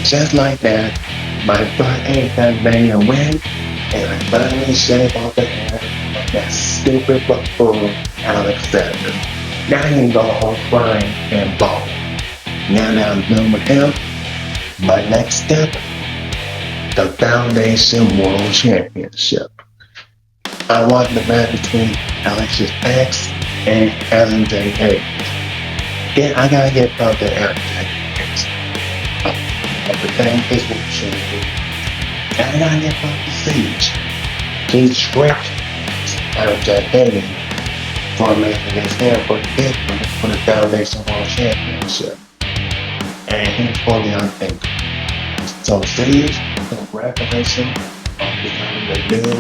just like that, my butt ain't done made a win, and I finally shaved off the hair of that stupid buffoon Alexander. Now he can go home crying and bawling. Now that I'm done with him, my next step, the Foundation World Championship. I want the match between Alexis X and Ellen J. Hayes. Yeah, I gotta get up to Ellen J. Hayes. Everything is what should be. And I gotta get up to Siege. He's tricked Ellen J. Hayes for making his hair for the Foundation World Championship. And he's fully unthinkable. So Siege, congratulations on becoming the new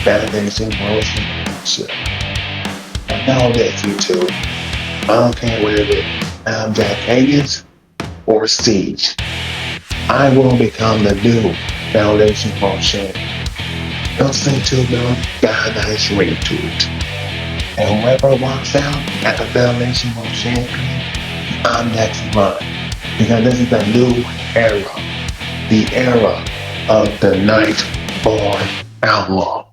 Foundation World Championship. And know this, you two. I don't care whether it's Jack Hagens or Siege. I will become the new Foundation World Champion. Don't say too long, got a nice ring to it. And whoever walks out at the Foundation World Champion, I'm next in line. Because this is the new era. The era of the Night-Born Outlaw.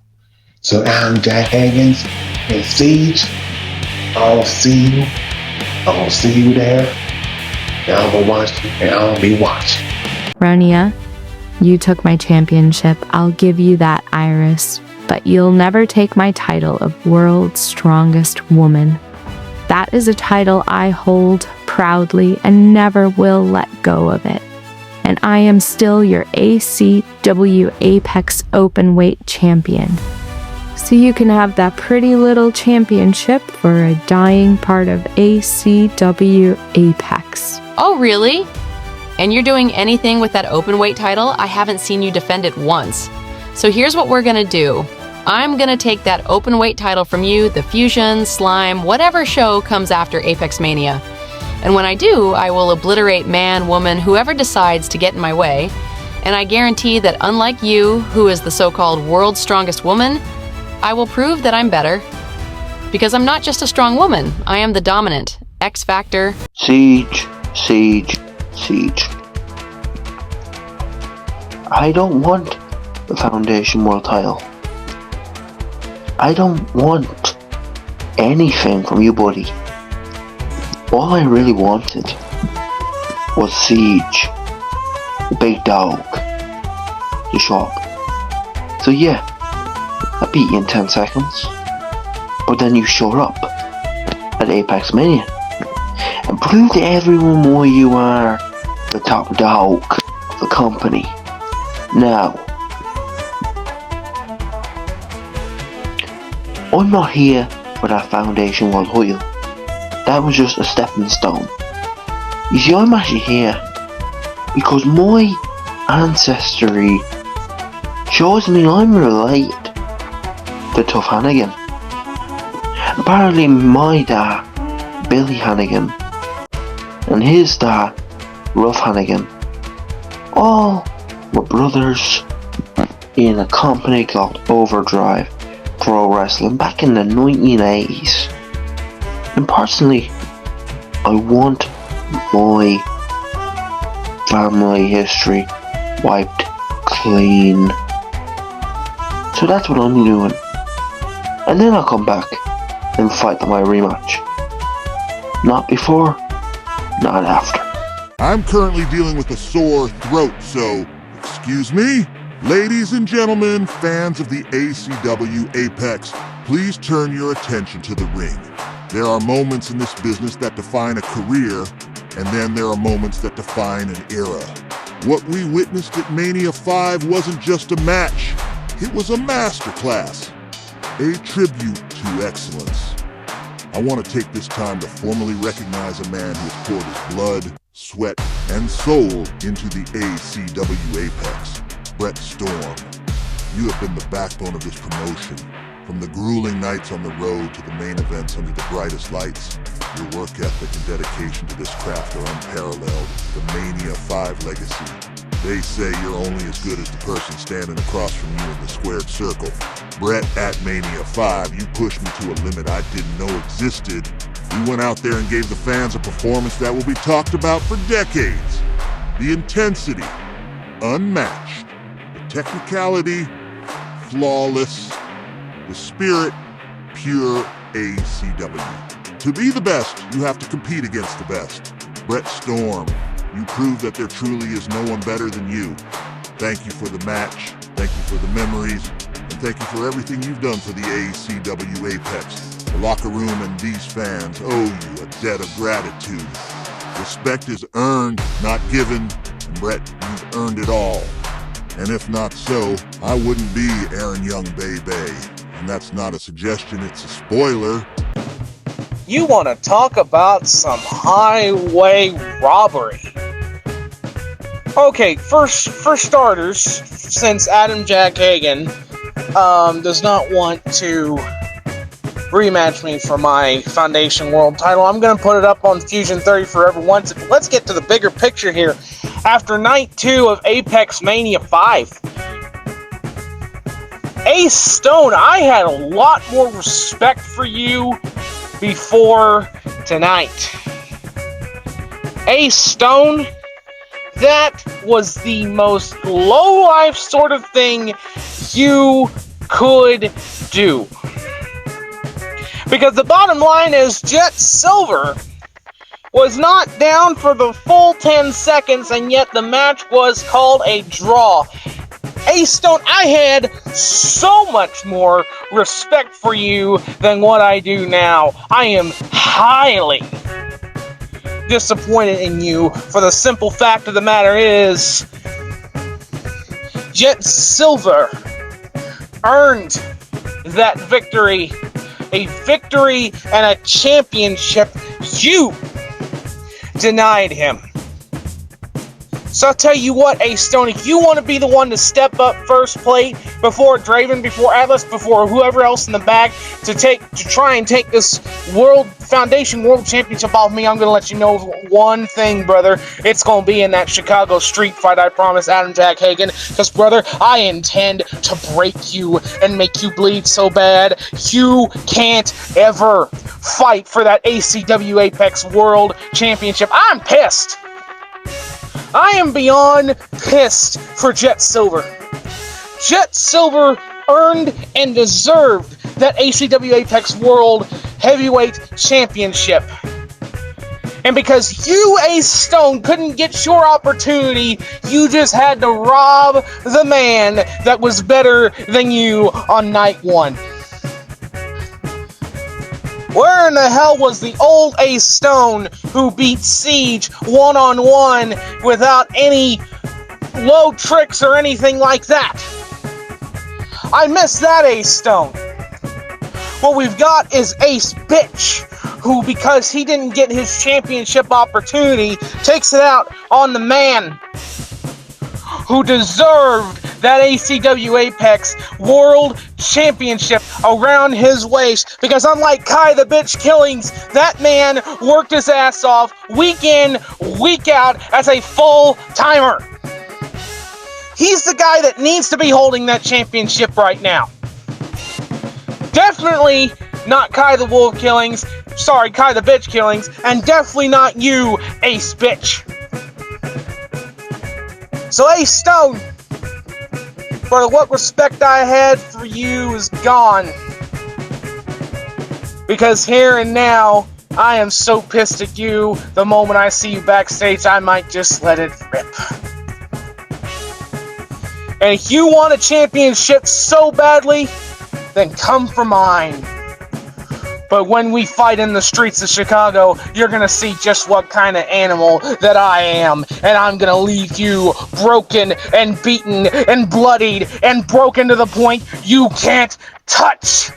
So I'm Jack Hagens and Siege. I'll see you. I'll see you there. And I'll be watching. Ronia, you took my championship. I'll give you that, Iris. But you'll never take my title of World's Strongest Woman. That is a title I hold proudly and never will let go of it. And I am still your ACW Apex Openweight Champion. So you can have that pretty little championship for a dying part of ACW Apex. Oh, really? And you're doing anything with that openweight title? I haven't seen you defend it once. So here's what we're gonna do. I'm gonna take that openweight title from you, the Fusion, Slime, whatever show comes after Apexmania. And when I do, I will obliterate man, woman, whoever decides to get in my way. And I guarantee that unlike you, who is the so-called world's strongest woman, I will prove that I'm better. Because I'm not just a strong woman, I am the dominant, X Factor. Siege. I don't want the Foundation World title. I don't want anything from you, buddy. All I really wanted was Siege, the big dog, the shop. So yeah, I beat you in 10 seconds, but then you showed up at Apexmania and proved to everyone why you are the top dog of the company. Now, I'm not here for that Foundation World title. That was just a stepping stone. You see, I'm actually here because my ancestry shows me I'm related to Tough Hannigan. Apparently my dad, Billy Hannigan, and his dad, Rough Hannigan, all were brothers in a company called Overdrive Pro Wrestling back in the 1980s. And personally, I want my family history wiped clean. So that's what I'm doing. And then I'll come back and fight for my rematch. Not before, not after. I'm currently dealing with a sore throat, so excuse me? Ladies and gentlemen, fans of the ACW Apex, please turn your attention to the ring. There are moments in this business that define a career, and then there are moments that define an era. What we witnessed at Mania 5 wasn't just a match, it was a masterclass, a tribute to excellence. I want to take this time to formally recognize a man who has poured his blood, sweat, and soul into the ACW Apex, Brett Storm. You have been the backbone of this promotion. From the grueling nights on the road to the main events under the brightest lights, your work ethic and dedication to this craft are unparalleled. The Mania 5 legacy. They say you're only as good as the person standing across from you in the squared circle. Brett, at Mania 5, you pushed me to a limit I didn't know existed. You went out there and gave the fans a performance that will be talked about for decades. The intensity, unmatched. The technicality, flawless. The spirit, pure ACW. To be the best, you have to compete against the best. Brett Storm, you prove that there truly is no one better than you. Thank you for the match, thank you for the memories, and thank you for everything you've done for the ACW Apex. The locker room and these fans owe you a debt of gratitude. Respect is earned, not given, and Brett, you've earned it all. And if not so, I wouldn't be Aaron Young Bay. And that's not a suggestion, it's a spoiler. You want to talk about some highway robbery? Okay, for starters, since Adam Jack Hagen does not want to rematch me for my Foundation World title, I'm going to put it up on Fusion 30 forever once. Let's get to the bigger picture here. After night 2 of Apexmania 5, Ace Stone, I had a lot more respect for you before tonight. Ace Stone, that was the most low-life sort of thing you could do. Because the bottom line is Jet Silver was not down for the full 10 seconds, and yet the match was called a draw. Ace Stone, I had so much more respect for you than what I do now. I am highly disappointed in you, for the simple fact of the matter is Jet Silver earned that victory. A victory and a championship you denied him. So I'll tell you what, Ace Stone, if you want to be the one to step up first plate before Draven, before Atlas, before whoever else in the bag to try and take this Foundation World Championship off me, I'm going to let you know one thing, brother. It's going to be in that Chicago street fight, I promise, Adam Jack Hagen. Because, brother, I intend to break you and make you bleed so bad you can't ever fight for that ACW Apex World Championship. I'm pissed. I am beyond pissed for Jet Silver. Jet Silver earned and deserved that ACW Apex World Heavyweight Championship. And because you, Ace Stone, couldn't get your opportunity, you just had to rob the man that was better than you on night 1. Where in the hell was the old Ace Stone who beat Siege one-on-one without any low tricks or anything like that? I miss that Ace Stone. What we've got is Ace Bitch, who, because he didn't get his championship opportunity, takes it out on the man who deserved that ACW Apex World Championship around his waist. Because unlike Kai the Bitch Killings, that man worked his ass off week in, week out as a full-timer. He's the guy that needs to be holding that championship right now. Definitely not Kai the Wolf Killings, Kai the Bitch Killings, and definitely not you, Ace Bitch. So Ace Stone, for what respect I had for you is gone. Because here and now, I am so pissed at you, the moment I see you backstage, I might just let it rip. And if you want a championship so badly, then come for mine. But when we fight in the streets of Chicago, you're gonna see just what kind of animal that I am. And I'm gonna leave you broken and beaten and bloodied and broken to the point you can't touch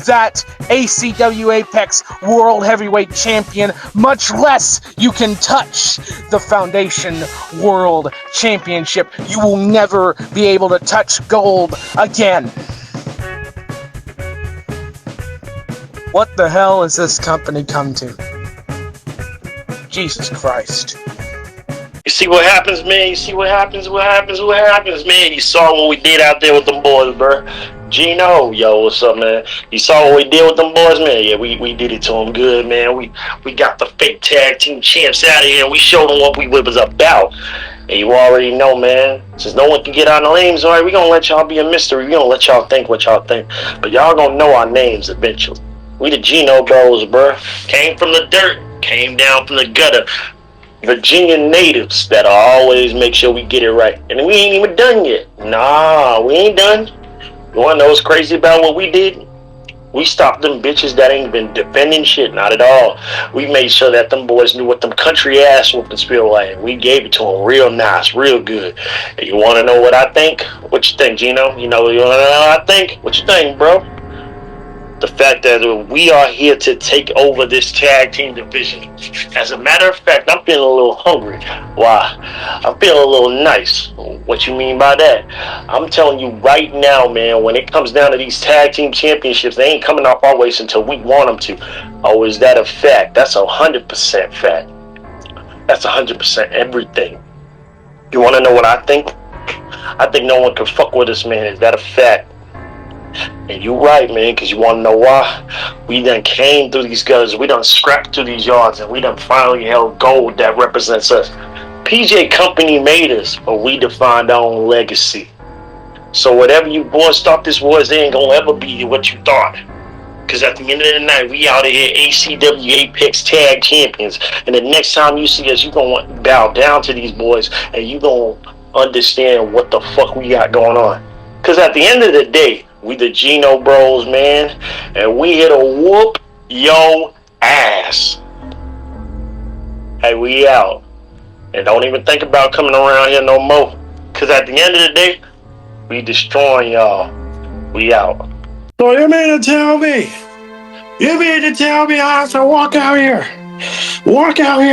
that ACW Apex World Heavyweight Champion, much less you can touch the Foundation World Championship. You will never be able to touch gold again. What the hell has this company come to? Jesus Christ. You see what happens, man? You see what happens, man? You saw what we did out there with them boys, bro. Gino, yo, what's up, man? You saw what we did with them boys, man? Yeah, we did it to them good, man. We got the fake tag team champs out of here, and we showed them what we was about. And you already know, man. Since no one can get our names, all right, we gonna let y'all be a mystery. We gonna let y'all think what y'all think. But y'all gonna know our names eventually. We the Gino Bros, bruh. Came from the dirt. Came down from the gutter. Virginia natives that'll always make sure we get it right. And we ain't even done yet. Nah, we ain't done. You wanna know what's crazy about what we did? We stopped them bitches that ain't been defending shit, not at all. We made sure that them boys knew what them country ass whoopings feel like. We gave it to them real nice, real good. And you wanna know what I think? What you think, Gino? You wanna know what I think? What you think, bro? The fact that we are here to take over this tag team division. As a matter of fact, I'm feeling a little hungry. Why? I'm feeling a little nice. What you mean by that? I'm telling you right now, man, when it comes down to these tag team championships, they ain't coming off our waist until we want them to. Oh, is that a fact? That's 100% fact. That's 100% everything. You want to know what I think? I think no one can fuck with us, man. Is that a fact? And you right, man, because you want to know why? We done came through these gutters, we done scrapped through these yards, and we done finally held gold that represents us. PJ Company made us, but we defined our own legacy. So whatever you boys thought this was, they ain't gonna ever be what you thought. Because at the end of the night, we out of here ACW Apex Tag Champions. And the next time you see us, you gonna bow down to these boys, and you gonna understand what the fuck we got going on. Because at the end of the day, we the Gino Bros, man, and we here to whoop yo ass. Hey, we out. And don't even think about coming around here no more. Because at the end of the day, we destroying y'all. We out. So you mean to tell me I have to walk out here,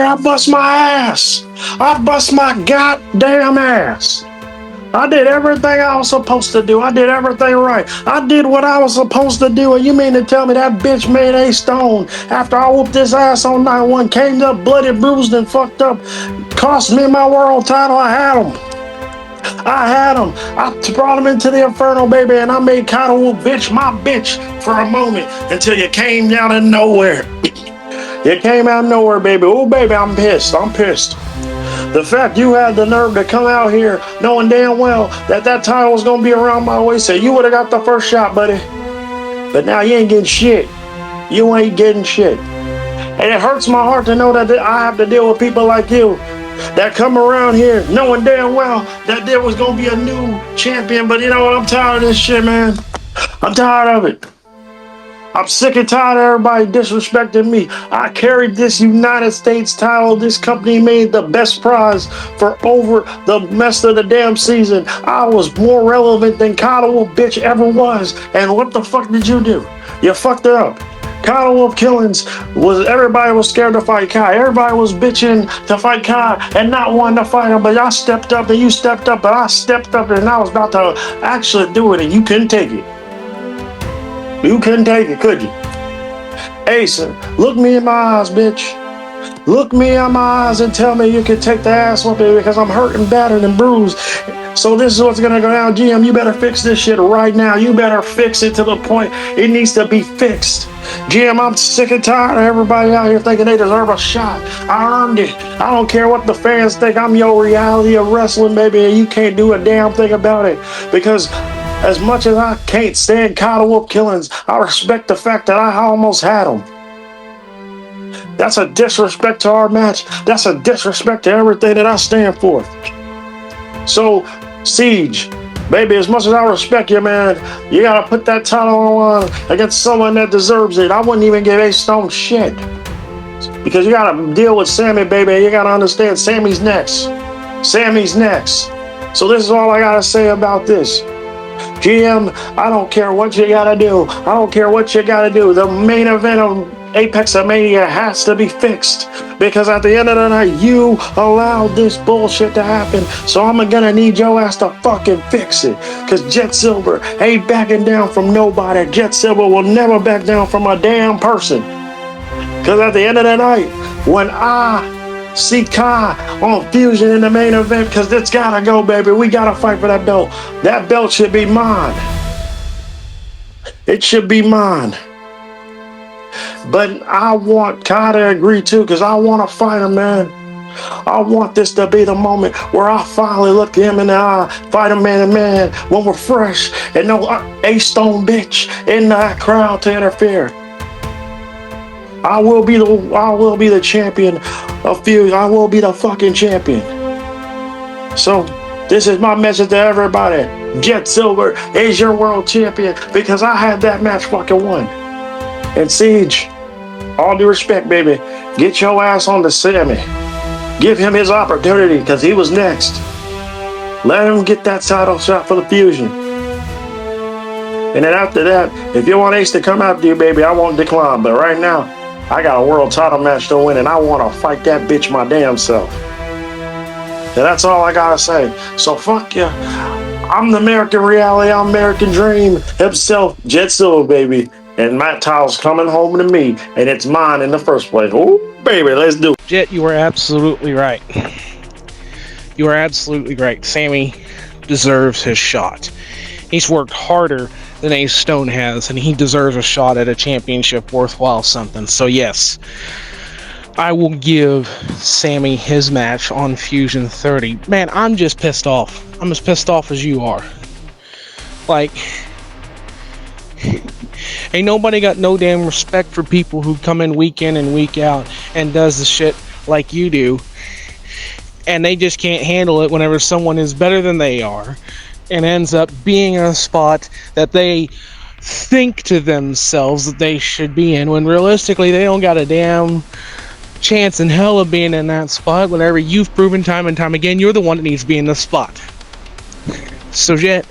I bust my ass. I bust my goddamn ass. I did everything I was supposed to do. I did everything right. I did what I was supposed to do. And you mean to tell me that bitch made a stone after I whooped this ass on night one, came up bloody, bruised, and fucked up, cost me my world title? I had him. I brought him into the inferno, baby, and I made Kyle Wolf bitch my bitch for a moment until you came out of nowhere. You came out of nowhere, baby. Oh, baby, I'm pissed. The fact you had the nerve to come out here knowing damn well that title was going to be around my waist, so you would have got the first shot, buddy. But now you ain't getting shit. You ain't getting shit. And it hurts my heart to know that I have to deal with people like you that come around here knowing damn well that there was going to be a new champion. But you know what? I'm tired of this shit, man. I'm tired of it. I'm sick and tired of everybody disrespecting me. I carried this United States title. This company made the best prize for over the rest of the damn season. I was more relevant than Kyle Wolf bitch ever was. And what the fuck did you do? You fucked it up. Kyle Wolf Killings everybody was scared to fight Kai. Everybody was bitching to fight Kai and not wanting to fight him. But I stepped up and you stepped up and I stepped up and I was about to actually do it and you couldn't take it. You couldn't take it, could you? Ace, look me in my eyes, bitch. Look me in my eyes and tell me you can take the ass whooping because I'm hurting, battered, and bruised. So this is what's gonna go down. GM, you better fix this shit right now. You better fix it to the point it needs to be fixed. GM, I'm sick and tired of everybody out here thinking they deserve a shot. I earned it. I don't care what the fans think. I'm your reality of wrestling, baby, and you can't do a damn thing about it. Because as much as I can't stand Kyle Wolf Killings, I respect the fact that I almost had him. That's a disrespect to our match. That's a disrespect to everything that I stand for. So, Siege, baby, as much as I respect you, man, you gotta put that title on against someone that deserves it. I wouldn't even give Ace Stone shit. Because you gotta deal with Sammy, baby. You gotta understand Sammy's next. Sammy's next. So this is all I gotta say about this. GM, I don't care what you gotta do. I don't care what you gotta do. The main event of Apexmania has to be fixed. Because at the end of the night, you allowed this bullshit to happen. So I'm gonna need your ass to fucking fix it. Because Jet Silver ain't backing down from nobody. Jet Silver will never back down from a damn person. Because at the end of the night, when I see Kai on Fusion in the main event, because it's gotta go, baby. We gotta fight for that belt. That belt should be mine. It should be mine. But I want Kai to agree too, because I want to fight him, man. I want this to be the moment where I finally look him in the eye, fight him man to man when we're fresh, and no A-Stone bitch in that crowd to interfere. I will be the champion of Fusion. I will be the fucking champion. So this is my message to everybody. Jet Silver is your world champion because I had that match fucking won. And Siege, all due respect, baby, get your ass on to Sammy. Give him his opportunity because he was next. Let him get that title shot for the Fusion. And then after that, if you want Ace to come after you, baby, I won't decline. But right now, I got a world title match to win and I want to fight that bitch my damn self. And that's all I gotta say. So fuck you. I'm the American reality, I'm American dream himself, Jet Silver, baby. And my title's coming home to me, and it's mine in the first place. Oh, baby, let's do it. Jet, you are absolutely right. You are absolutely right. Sammy deserves his shot. He's worked harder than Ace Stone has, and he deserves a shot at a championship worthwhile something. So yes, I will give Sammy his match on Fusion 30. Man, I'm just pissed off. I'm as pissed off as you are. Like, ain't nobody got no damn respect for people who come in week and week out and does the shit like you do. And they just can't handle it whenever someone is better than they are and ends up being in a spot that they think to themselves that they should be in, when realistically they don't got a damn chance in hell of being in that spot whenever you've proven time and time again you're the one that needs to be in the spot. So Jet,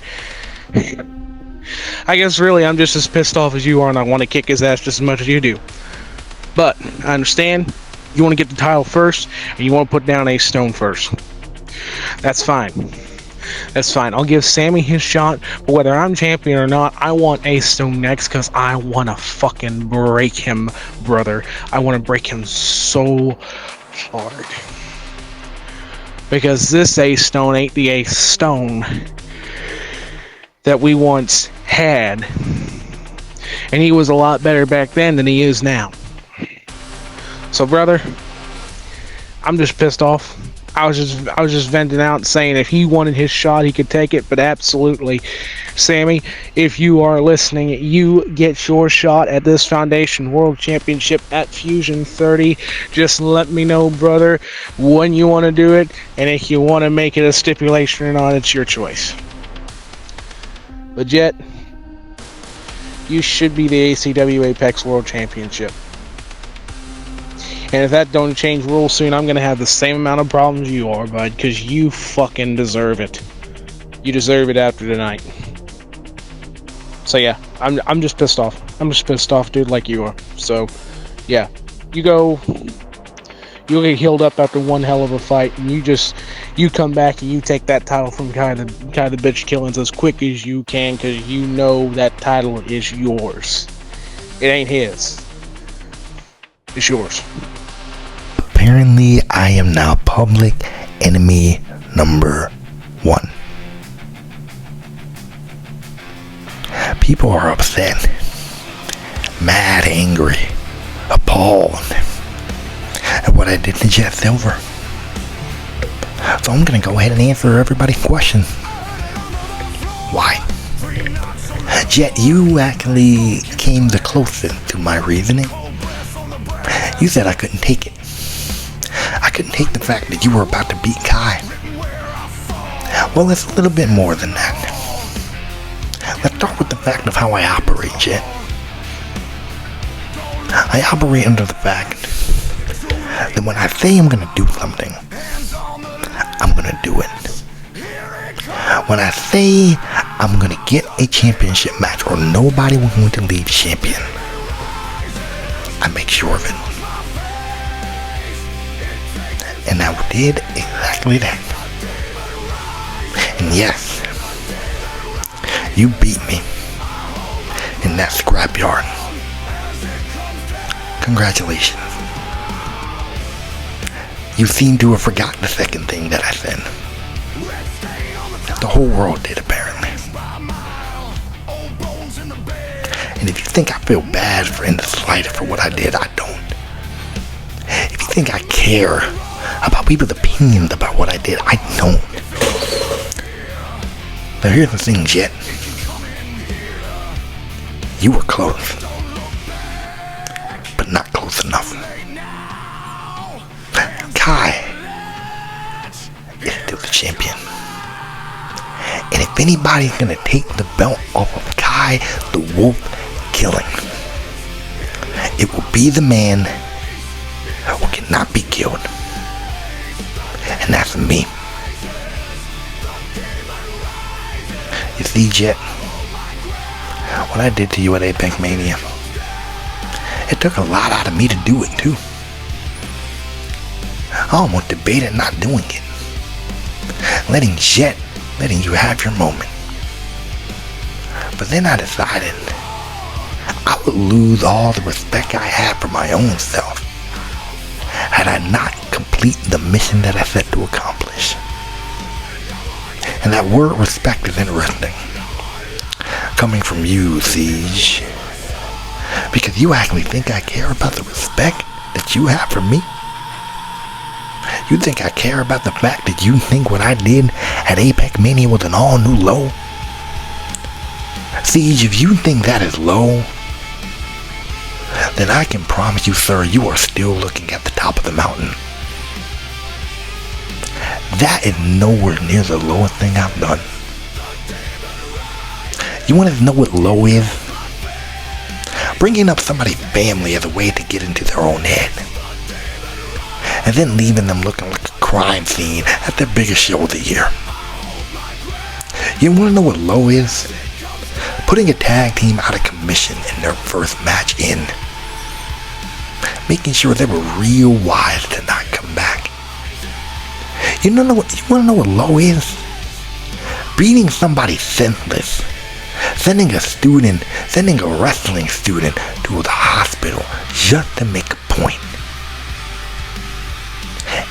I guess really I'm just as pissed off as you are, and I want to kick his ass just as much as you do. But I understand you want to get the title first, and you want to put down Ace Stone first. That's fine. That's fine. I'll give Sammy his shot, but whether I'm champion or not, I want Ace Stone next because I want to fucking break him, brother. I want to break him so hard. Because this Ace Stone ain't the Ace Stone that we once had. And he was a lot better back then than he is now. So brother, I'm just pissed off. I was just venting out saying if he wanted his shot, he could take it. But absolutely, Sammy, if you are listening, you get your shot at this Foundation World Championship at Fusion 30. Just let me know, brother, when you want to do it, and if you want to make it a stipulation or not, it's your choice. But Jet, you should be the ACW Apex World Championship. And if that don't change rules soon, I'm going to have the same amount of problems you are, bud, because you fucking deserve it. You deserve it after tonight. So yeah, I'm just pissed off. I'm just pissed off, dude, like you are. So, yeah. You'll get healed up after one hell of a fight, and you come back and you take that title from kind of bitch killings as quick as you can, because you know that title is yours. It ain't his. It's yours. Apparently, I am now public enemy number 1. People are upset, mad, angry, appalled at what I did to Jet Silver. So I'm going to go ahead and answer everybody's question. Why? Jet, you actually came the closest to my reasoning. You said I couldn't take it. I couldn't take the fact that you were about to beat Kai. Well, it's a little bit more than that. Let's start with the fact of how I operate, Jet. I operate under the fact that when I say I'm going to do something, I'm going to do it. When I say I'm going to get a championship match or nobody was going to leave champion, I make sure of it. And I did exactly that. And yes, you beat me in that scrapyard. Congratulations. You seem to have forgotten the second thing that I said. The whole world did, apparently. And if you think I feel bad in the slightest for what I did, I don't. If you think I care about people's opinions about what I did. I don't. Now here's the thing, Jet. You were close, but not close enough. Kai is still the champion. And if anybody's gonna take the belt off of Kai the Wolf Killing, it will be the man who cannot be killed. And that's me. You see, Jet, what I did to you at Apexmania, it took a lot out of me to do it too. I almost debated not doing it. Letting you have your moment. But then I decided I would lose all the respect I had for my own self had I not completed the mission that I set to accomplish. And that word respect is interesting. Coming from you, Siege. Because you actually think I care about the respect that you have for me? You think I care about the fact that you think what I did at Apexmania was an all-new low? Siege, if you think that is low, then I can promise you, sir, you are still looking at the top of the mountain. That is nowhere near the lowest thing I've done. You want to know what low is? Bringing up somebody's family as a way to get into their own head. And then leaving them looking like a crime scene at their biggest show of the year. You want to know what low is? Putting a tag team out of commission in their first match in. Making sure they were real wise to not come back. You want to know what low is? Beating somebody senseless. Sending a wrestling student to the hospital just to make a point.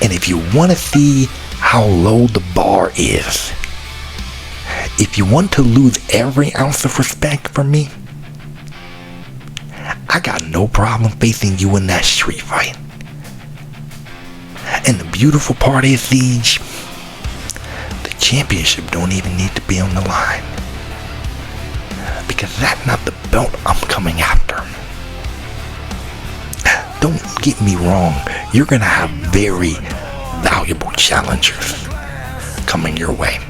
And if you want to see how low the bar is, if you want to lose every ounce of respect for me, I got no problem facing you in that street fight. And the beautiful part is, Siege, the championship don't even need to be on the line. Because that's not the belt I'm coming after. Don't get me wrong, you're gonna have very valuable challengers coming your way.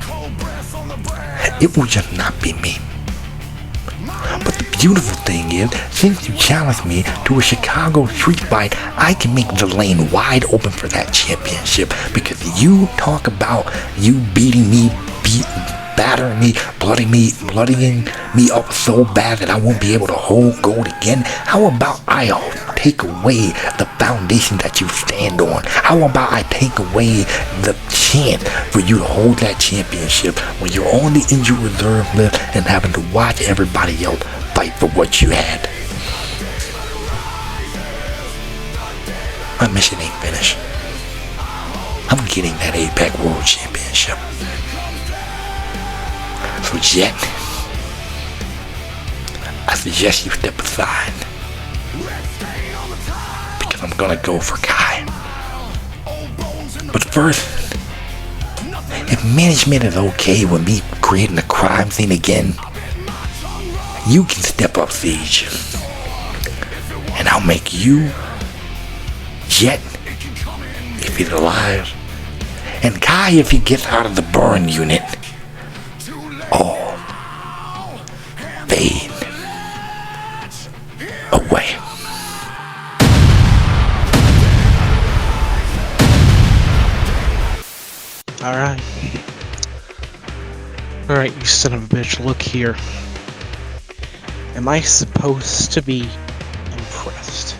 It will just not be me. But the beautiful thing is, since you challenged me to a Chicago street fight, I can make the lane wide open for that championship. Because you talk about you beating me, battering me, bloodying me up so bad that I won't be able to hold gold again. How about I take away the foundation that you stand on? How about I take away the chance for you to hold that championship when you're on the injured reserve list and having to watch everybody else fight for what you had? My mission ain't finished. I'm getting that Apex World Championship. So Jet, I suggest you step aside, because I'm gonna go for Kai. But first, if management is okay with me creating a crime scene again, you can step up, Siege, and I'll make you, Jet, if he's alive, and Kai if he gets out of the burn unit, all fade away. Alright, you son of a bitch, look here. Am I supposed to be impressed?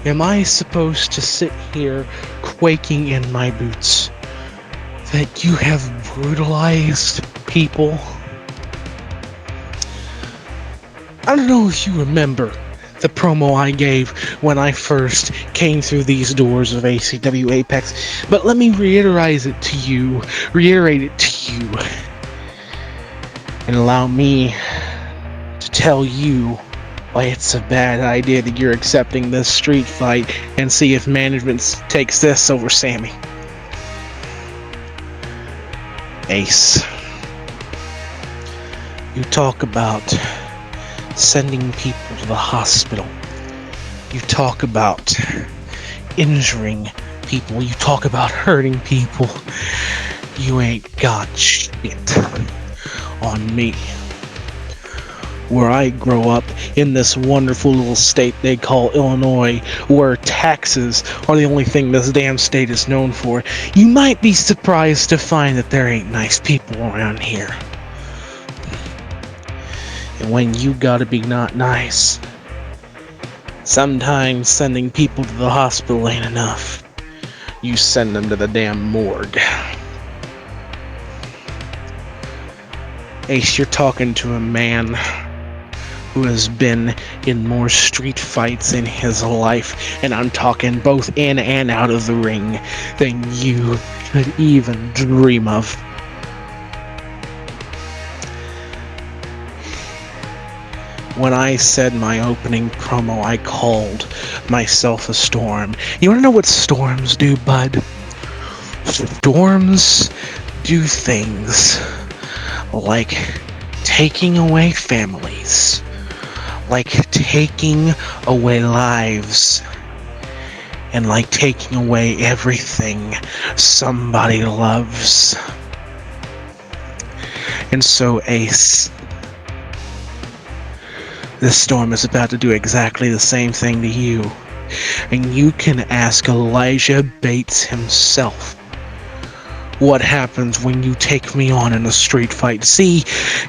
Am I supposed to sit here quaking in my boots that you have brutalized people? I don't know if you remember the promo I gave when I first came through these doors of ACW Apex, but let me reiterate it to you, and allow me to tell you why it's a bad idea that you're accepting this street fight, and see if management takes this over Sammy. Ace, you talk about sending people to the hospital. You talk about injuring people. You talk about hurting people. You ain't got shit on me. Where I grow up, in this wonderful little state they call Illinois, where taxes are the only thing this damn state is known for, you might be surprised to find that there ain't nice people around here. And when you gotta be not nice, sometimes sending people to the hospital ain't enough. You send them to the damn morgue. Ace, you're talking to a man who has been in more street fights in his life, and I'm talking both in and out of the ring, than you could even dream of. When I said my opening promo, I called myself a storm. You wanna know what storms do, bud? Storms do things like taking away families, like taking away lives, and like taking away everything somebody loves. And so, Ace, this storm is about to do exactly the same thing to you. And you can ask Elijah Bates himself what happens when you take me on in a street fight. See,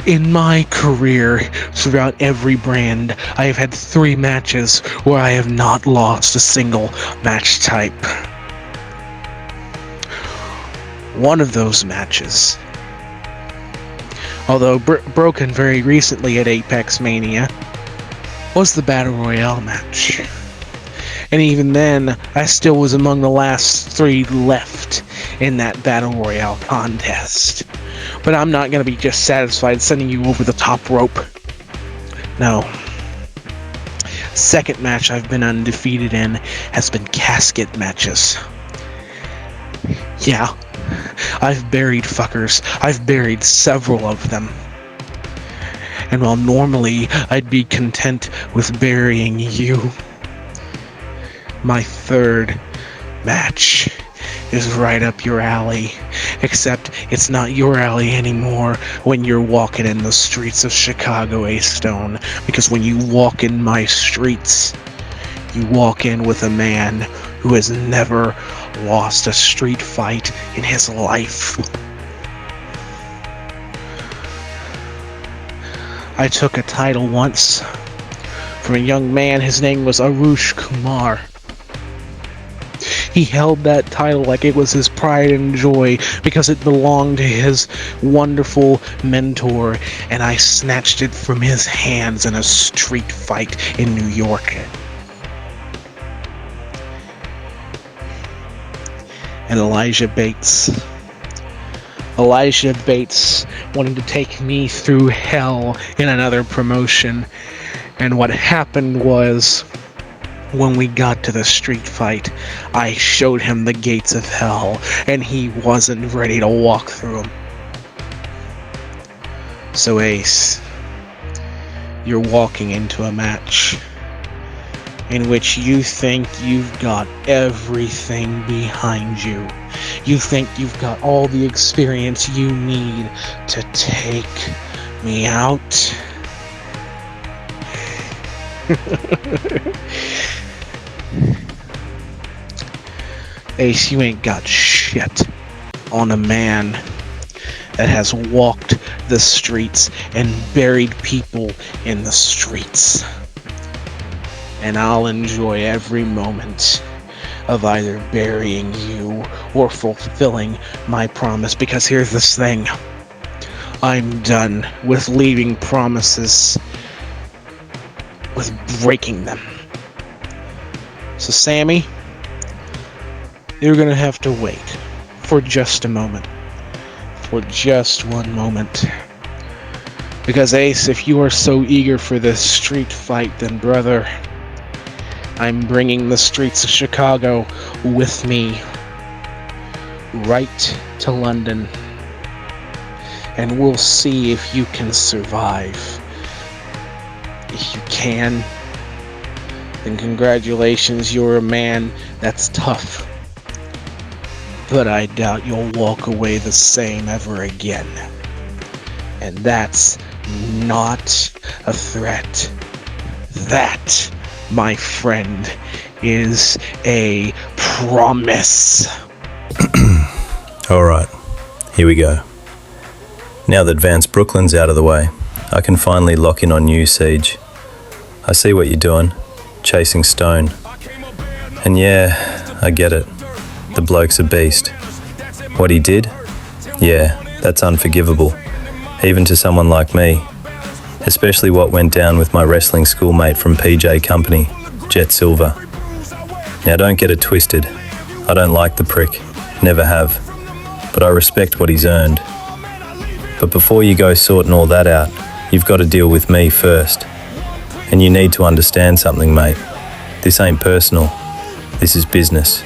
in my career, throughout every brand, I have had 3 matches where I have not lost a single match type. One of those matches, although broken very recently at Apexmania, was the Battle Royale match. And even then, I still was among the last 3 left in that Battle Royale contest. But I'm not going to be just satisfied sending you over the top rope. No. Second match I've been undefeated in has been casket matches. Yeah, I've buried fuckers. I've buried several of them. And while normally I'd be content with burying you, my third match is right up your alley. Except it's not your alley anymore when you're walking in the streets of Chicago, A-Stone. Because when you walk in my streets, you walk in with a man who has never lost a street fight in his life. I took a title once from a young man. His name was Arush Kumar. He held that title like it was his pride and joy because it belonged to his wonderful mentor, and I snatched it from his hands in a street fight in New York. And Elijah Bates wanted to take me through hell in another promotion. And what happened was, when we got to the street fight, I showed him the gates of hell, and he wasn't ready to walk through them. So Ace, you're walking into a match in which you think you've got everything behind you. You think you've got all the experience you need to take me out. Ace, you ain't got shit on a man that has walked the streets and buried people in the streets. And I'll enjoy every moment of either burying you or fulfilling my promise, because here's this thing. I'm done with leaving promises, with breaking them. So Sammy, you're gonna have to wait for just a moment. For just one moment. Because Ace, if you are so eager for this street fight, then brother, I'm bringing the streets of Chicago with me right to London. And we'll see if you can survive. If you can, then congratulations, you're a man that's tough. But I doubt you'll walk away the same ever again. And that's not a threat. That, my friend, is a promise. Alright, here we go. Now that Vance Brooklyn's out of the way, I can finally lock in on you, Siege. I see what you're doing, chasing Stone. And yeah, I get it. The bloke's a beast. What he did? Yeah, that's unforgivable, even to someone like me. Especially what went down with my wrestling schoolmate from PJ Company, Jet Silver. Now don't get it twisted. I don't like the prick, never have. But I respect what he's earned. But before you go sorting all that out, you've got to deal with me first. And you need to understand something, mate. This ain't personal. This is business.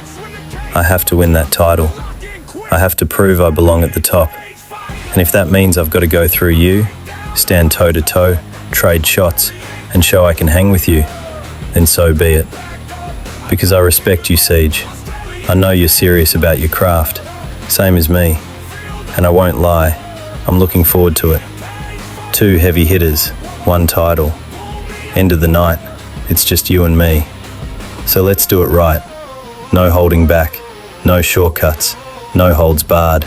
I have to win that title. I have to prove I belong at the top. And if that means I've got to go through you, stand toe to toe, trade shots, and show I can hang with you, then so be it. Because I respect you, Siege. I know you're serious about your craft, same as me. And I won't lie, I'm looking forward to it. 2 heavy hitters, 1 title. End of the night, it's just you and me. So let's do it right. No holding back, no shortcuts, no holds barred.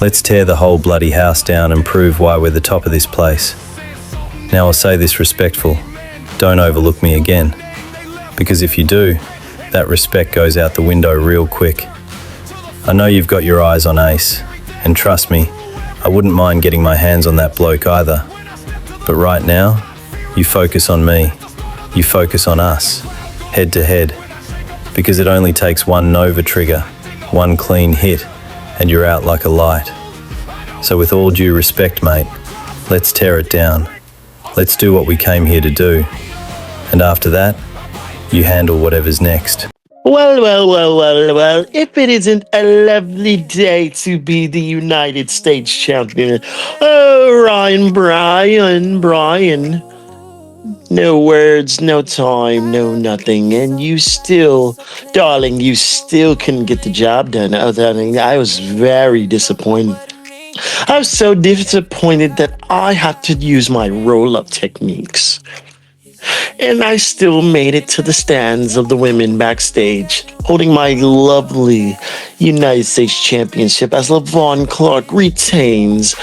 Let's tear the whole bloody house down and prove why we're the top of this place. Now I'll say this respectful, don't overlook me again. Because if you do, that respect goes out the window real quick. I know you've got your eyes on Ace, and trust me, I wouldn't mind getting my hands on that bloke either. But right now, you focus on me. You focus on us, head to head. Because it only takes 1 Nova trigger, 1 clean hit, and you're out like a light. So with all due respect, mate, let's tear it down. Let's do what we came here to do. And after that, you handle whatever's next. Well, if it isn't a lovely day to be the United States champion. Oh, Brian. No words, no time, no nothing. And you still, darling, you still couldn't get the job done. Oh, darling, I was very disappointed. I was so disappointed that I had to use my roll-up techniques. And I still made it to the stands of the women backstage, holding my lovely United States Championship as LaVon Clark retains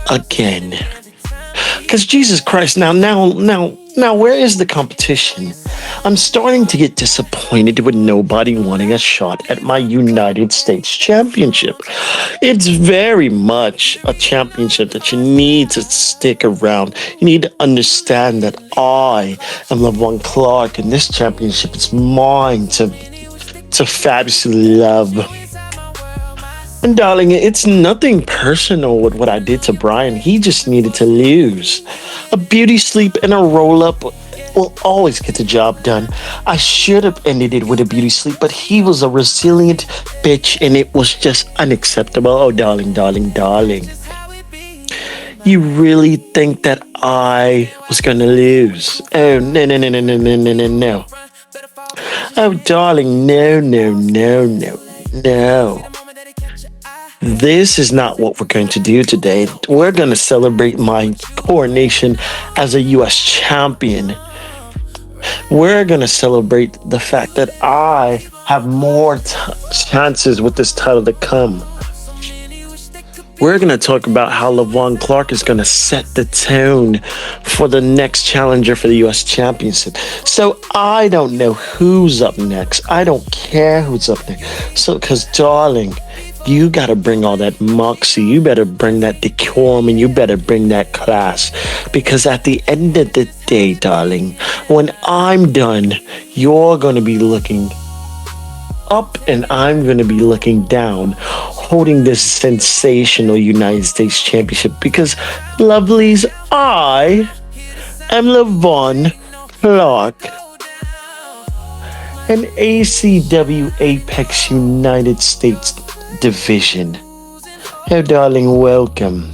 again. Because Jesus Christ, now, where is the competition? I'm starting to get disappointed with nobody wanting a shot at my United States Championship. It's very much a championship that you need to stick around. You need to understand that I am LaVon Clark, and this championship is mine to fabulously love. And darling, it's nothing personal with what I did to Brian. He just needed to lose. A beauty sleep and a roll-up will always get the job done. I should have ended it with a beauty sleep, but he was a resilient bitch, and it was just unacceptable. Oh, darling. You really think that I was going to lose? Oh, no. Oh, darling, no. This is not what we're going to do today. We're going to celebrate my coronation as a U.S. champion. We're going to celebrate the fact that I have more chances with this title to come. We're going to talk about how LaVon Clark is going to set the tone for the next challenger for the U.S. Championship. So I don't know who's up next. I don't care who's up next. So, because, darling, you got to bring all that moxie. You better bring that decorum, and you better bring that class. Because at the end of the day, darling, when I'm done, you're going to be looking up and I'm going to be looking down, holding this sensational United States Championship because, lovelies, I am Levon Clark, an ACW Apex United States Division. Oh, darling, welcome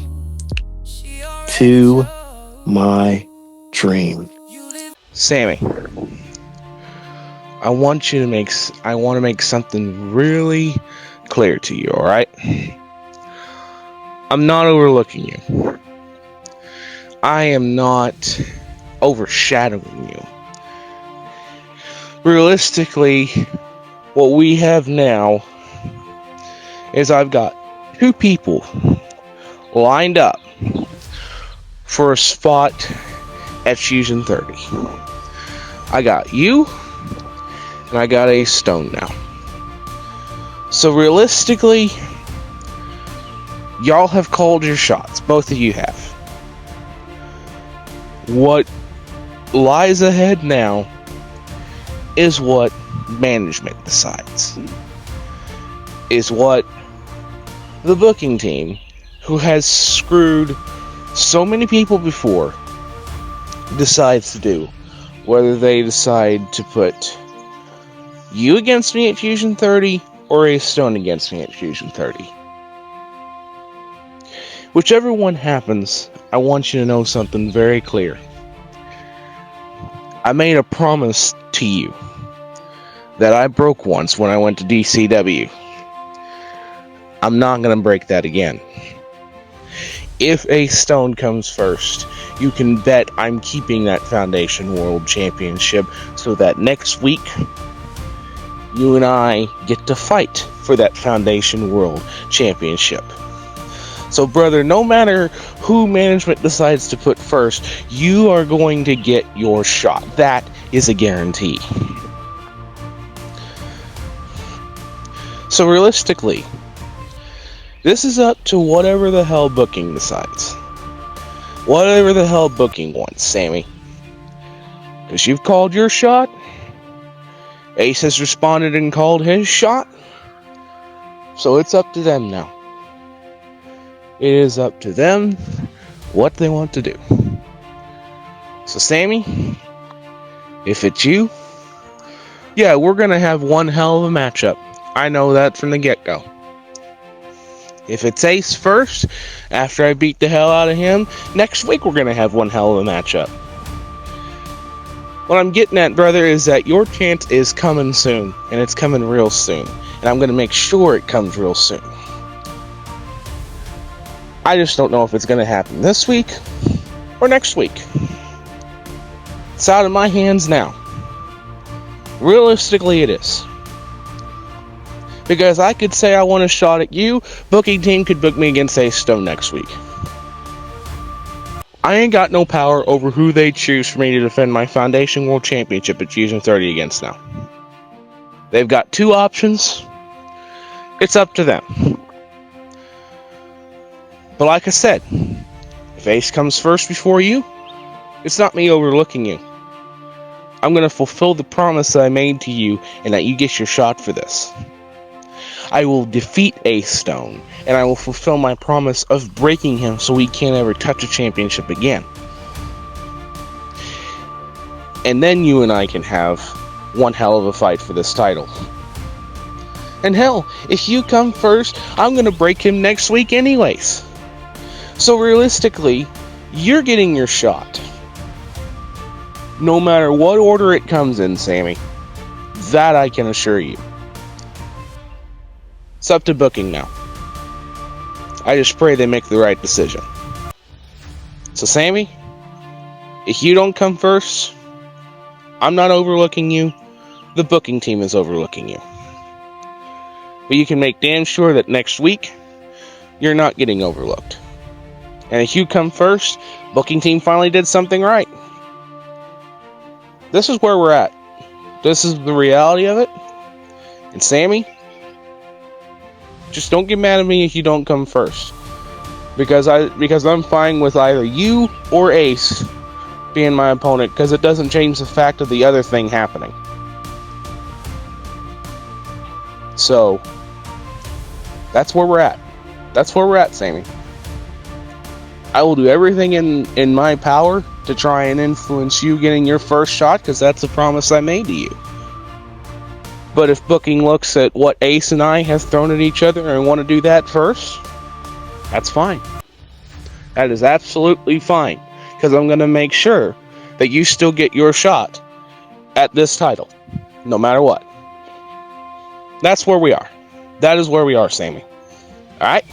to my dream. Sammy, I want to make something really clear to you, alright? I'm not overlooking you. I am not overshadowing you. Realistically, what we have now is I've got 2 people lined up for a spot at Fusion 30. I got you, and I got Ace Stone now. So realistically, y'all have called your shots. Both of you have. What lies ahead now is what management decides. Is what the booking team, who has screwed so many people before, decides to do. Whether they decide to put you against me at Fusion 30 or Ace Stone against me at Fusion 30. Whichever one happens, I want you to know something very clear. I made a promise to you that I broke once when I went to DCW. I'm not going to break that again. If Ace Stone comes first, you can bet I'm keeping that Foundation World Championship so that next week, you and I get to fight for that Foundation World Championship. So, brother, no matter who management decides to put first, you are going to get your shot. That is a guarantee. So, realistically, this is up to whatever the hell booking decides. Whatever the hell booking wants, Sammy. Because you've called your shot. Ace has responded and called his shot. So it's up to them now. It is up to them what they want to do. So, Sammy, if it's you, yeah, we're going to have one hell of a matchup. I know that from the get-go. If it's Ace first, after I beat the hell out of him, next week we're going to have one hell of a matchup. What I'm getting at, brother, is that your chance is coming soon, and it's coming real soon. And I'm going to make sure it comes real soon. I just don't know if it's going to happen this week or next week. It's out of my hands now. Realistically, it is. Because I could say I want a shot at you, booking team could book me against Ace Stone next week. I ain't got no power over who they choose for me to defend my Foundation World Championship at Fusion 30 against now. They've got 2 options. It's up to them. But like I said, if Ace comes first before you, it's not me overlooking you. I'm going to fulfill the promise that I made to you and that you get your shot for this. I will defeat Ace Stone, and I will fulfill my promise of breaking him so he can't ever touch a championship again. And then you and I can have one hell of a fight for this title. And hell, if you come first, I'm going to break him next week anyways. So realistically, you're getting your shot. No matter what order it comes in, Sammy. That I can assure you. It's up to booking now. I just pray they make the right decision. So, Sammy, if you don't come first, I'm not overlooking you. The booking team is overlooking you. But you can make damn sure that next week, you're not getting overlooked. And if you come first, booking team finally did something right. This is where we're at. This is the reality of it. And Sammy, just don't get mad at me if you don't come first. Because I'm fine with either you or Ace being my opponent, because it doesn't change the fact of the other thing happening. So, that's where we're at. That's where we're at, Sammy. I will do everything in my power to try and influence you getting your first shot, because that's a promise I made to you. But if booking looks at what Ace and I have thrown at each other and want to do that first, that's fine. That is absolutely fine, because I'm going to make sure that you still get your shot at this title, no matter what. That's where we are. That is where we are, Sammy. Alright?